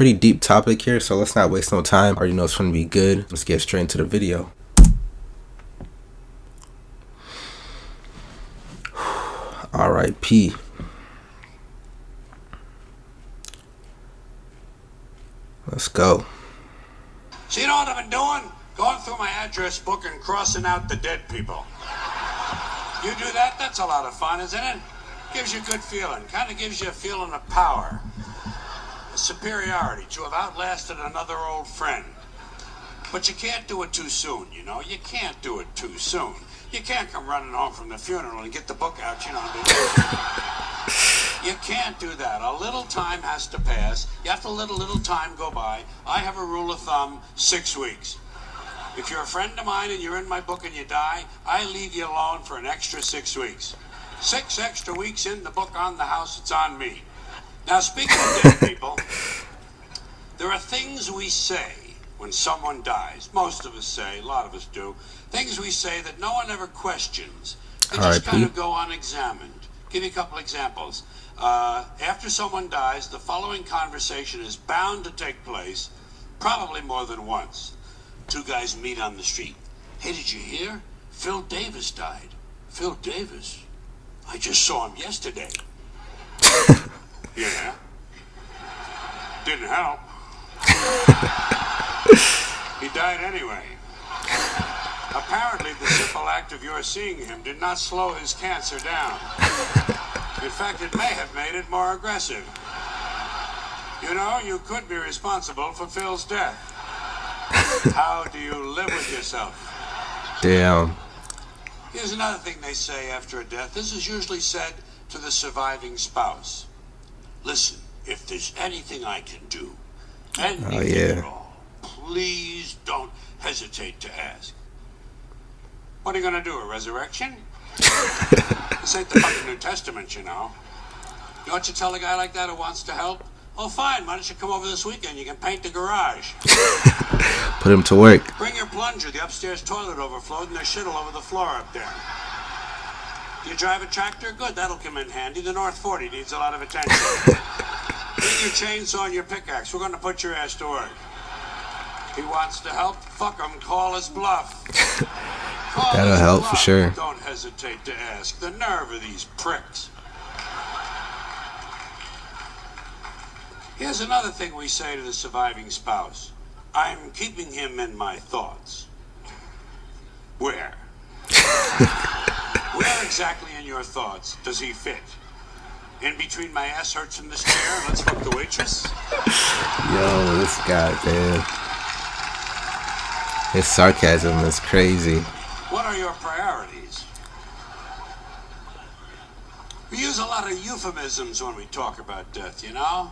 pretty deep topic here, so let's not waste no time. I already know it's going to be good. Let's get straight into the video. R.I.P. Let's go. So you know what I've been doing? Going through my address book and crossing out the dead people. You do that? That's a lot of fun, isn't it? Gives you a good feeling. Kind of gives you a feeling of power. A superiority to have outlasted another old friend. But you can't do it too soon, you know? You can't do it too soon. You can't come running home from the funeral and get the book out, you know. You can't do that. A little time has to pass. You have to let a little time go by. I have a rule of thumb, 6 weeks. If you're a friend of mine and you're in my book and you die, I leave you alone for an extra 6 weeks. 6 extra weeks in the book on the house, it's on me. Now, speaking of dead people, there are things we say when someone dies. Most of us say, a lot of us do, things we say that no one ever questions. They just kind of go unexamined. Give you a couple examples. After someone dies, the following conversation is bound to take place, probably more than once. Two guys meet on the street. Hey, did you hear? Phil Davis died. Phil Davis? I just saw him yesterday. Yeah. Didn't help. He died anyway. Apparently, the simple act of your seeing him did not slow his cancer down. In fact, it may have made it more aggressive. You know, you could be responsible for Phil's death. How do you live with yourself? Damn. Here's another thing they say after a death. This is usually said to the surviving spouse. Listen, if there's anything I can do, anything at all, please don't hesitate to ask. What are you going to do, a resurrection? This ain't the fucking New Testament, you know. You know what you tell a guy like that who wants to help? Oh, fine, why don't you come over this weekend? You can paint the garage. Put him to work. Bring your plunger. The upstairs toilet overflowed and there's shit all over the floor up there. Do you drive a tractor? Good, that'll come in handy. The North 40 needs a lot of attention. Bring your chainsaw and your pickaxe. We're going to put your ass to work. He wants to help? Fuck him. Call his bluff. That'll help for sure. Don't hesitate to ask. The nerve of these pricks. Here's another thing we say to the surviving spouse. I'm keeping him in my thoughts. Where? Where exactly in your thoughts does he fit? In between my ass hurts in this chair and let's fuck the waitress? Yo, this guy, man. His sarcasm is crazy. What are your priorities? We use a lot of euphemisms when we talk about death, you know?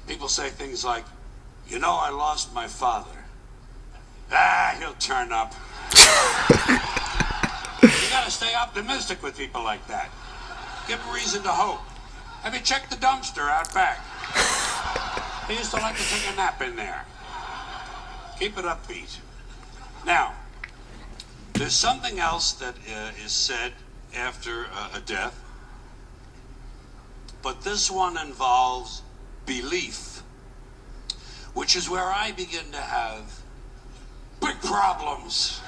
People say things like, you know, I lost my father. Ah, he'll turn up. You gotta stay optimistic with people like that. Give them reason to hope. Have you checked the dumpster out back? They used to like to take a nap in there. Keep it upbeat. Now, there's something else that is said after a death, but this one involves belief, which is where I begin to have big problems.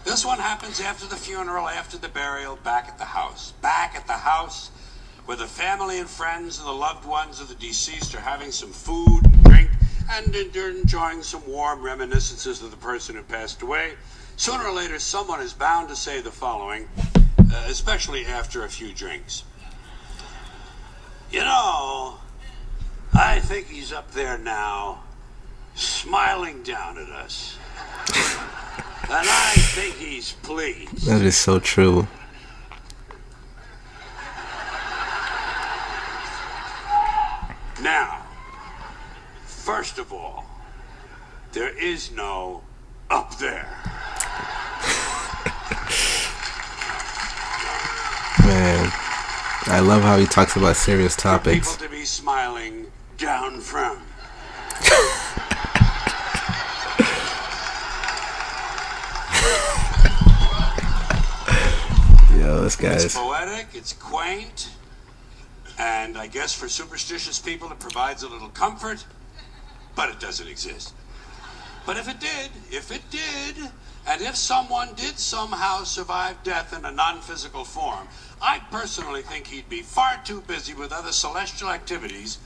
This one happens after the funeral, after the burial, back at the house. Back at the house where the family and friends and the loved ones of the deceased are having some food and drink and they're enjoying some warm reminiscences of the person who passed away. Sooner or later, someone is bound to say the following, especially after a few drinks. You know, I think he's up there now, smiling down at us. And I think he's pleased. That is so true. Now, first of all, there is no up there. Man, I love how he talks about serious topics. For people to be smiling down from. Yo, this guy It's is poetic, it's quaint, And I guess for superstitious people it provides a little comfort, but it doesn't exist. But if it did, and if someone did somehow survive death in a non-physical form, I personally think he'd be far too busy with other celestial activities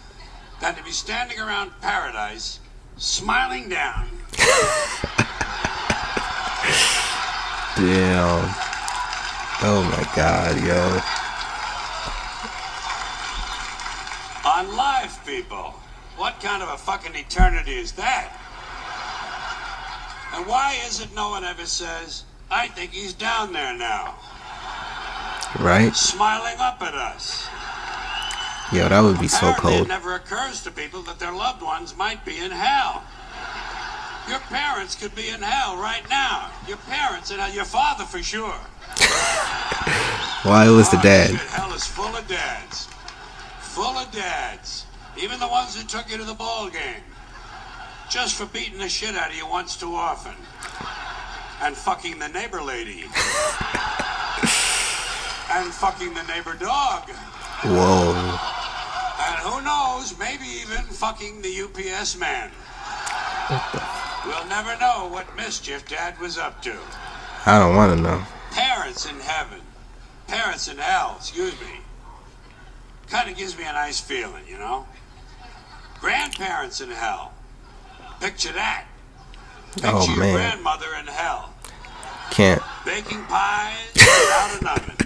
than to be standing around paradise, smiling down. Damn. Oh my God, yo. On live, people. What kind of a fucking eternity is that? And why is it no one ever says, I think he's down there now? Right? Smiling up at us. Yo, that would be so Apparently cold. it never occurs to people that their loved ones might be in hell. Your parents could be in hell right now. Your parents and your father for sure. Why it was the dad? Shit, hell is full of dads. Full of dads. Even the ones who took you to the ball game. Just for beating the shit out of you once too often. And fucking the neighbor lady. And fucking the neighbor dog. Whoa. And who knows, maybe even fucking the UPS man. We'll never know what mischief Dad was up to. I don't want to know. Parents in heaven. Parents in hell, excuse me. Kind of gives me a nice feeling, you know? Grandparents in hell. Picture that. Oh, Picture your man. grandmother in hell. Can't. Baking pies without an oven.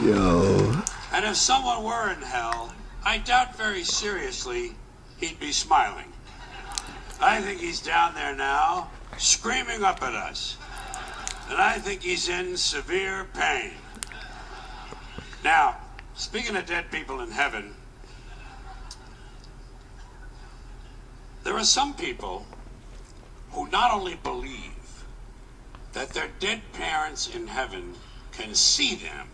Yo. And if someone were in hell, I doubt very seriously he'd be smiling. I think he's down there now, screaming up at us. And I think he's in severe pain. Now, speaking of dead people in heaven, there are some people who not only believe that their dead parents in heaven can see them.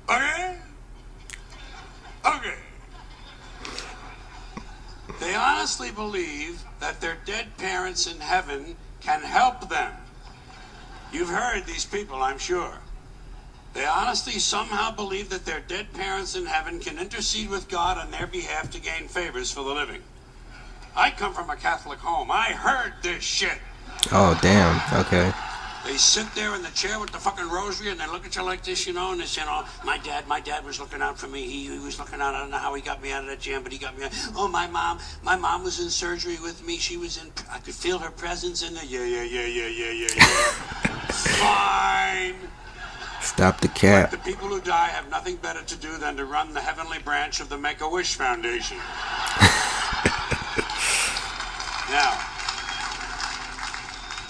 Okay? Okay. They honestly believe that their dead parents in heaven can help them. You've heard these people, I'm sure. They honestly somehow believe that their dead parents in heaven can intercede with God on their behalf to gain favors for the living. I come from a Catholic home. I heard this shit. Oh, damn. Okay. They sit there in the chair with the fucking rosary and they look at you like this, you know, and they say, oh, my dad was looking out for me. He was looking out. I don't know how he got me out of that jam, but he got me out. Oh, my mom was in surgery with me. She was in, I could feel her presence in there. Yeah. Fine. Stop the cap. The people who die have nothing better to do than to run the heavenly branch of the Make-A-Wish Foundation. Now,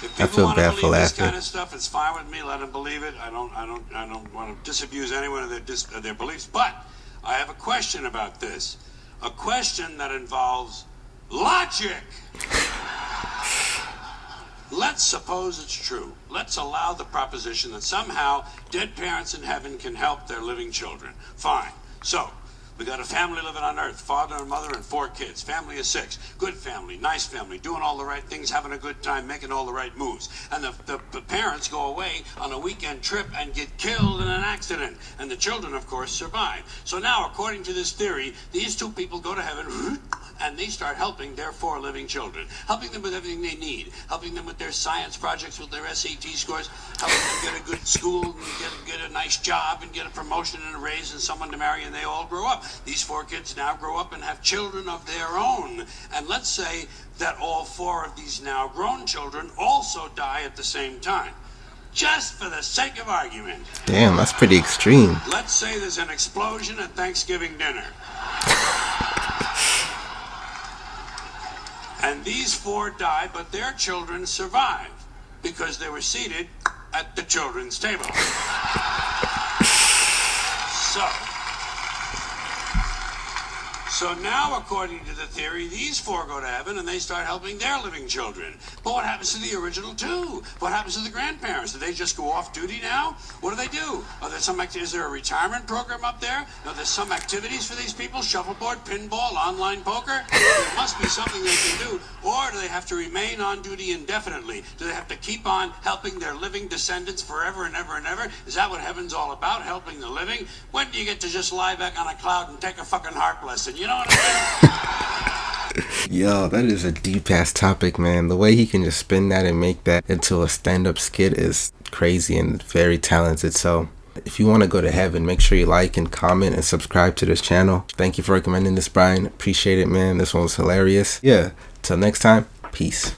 if people I feel want to bad for believe this laughing. kind of stuff, it's fine with me. Let them believe it. I don't want to disabuse anyone of their beliefs. But I have a question about this. A question that involves logic. Let's suppose it's true. Let's allow the proposition that somehow dead parents in heaven can help their living children. Fine. So, we got a family living on earth, father and mother and 4 kids. Family of 6. Good family, nice family, doing all the right things, having a good time, making all the right moves. And the parents go away on a weekend trip and get killed in an accident. And the children, of course, survive. So now, according to this theory, these 2 people go to heaven and they start helping their 4 living children. Helping them with everything they need. Helping them with their science projects, with their SAT scores. Helping them get a good school and get a nice job and get a promotion and a raise and someone to marry, and they all grow up. These 4 kids now grow up and have children of their own. And let's say that all 4 of these now grown children also die at the same time. Just for the sake of argument. Damn, that's pretty extreme. Let's say there's an explosion at Thanksgiving dinner. And these 4 die, but their children survive because they were seated at the children's table. So now, according to the theory, these four go to heaven and they start helping their living children. But what happens to the original two? What happens to the grandparents? Do they just go off duty now? What do? Are there is there a retirement program up there? Are there some activities for these people? Shuffleboard, pinball, online poker? There must be something they can do. Or do they have to remain on duty indefinitely? Do they have to keep on helping their living descendants forever and ever and ever? Is that what heaven's all about, helping the living? When do you get to just lie back on a cloud and take a fucking harp lesson? You know what I mean? Yo, that is a deep ass topic, man. The way he can just spin that and make that into a stand-up skit is crazy and very talented. So if you want to go to heaven, make sure you like and comment and subscribe to this channel. Thank you for recommending this, Brian. Appreciate it, man. This one was hilarious. Yeah, till next time, peace.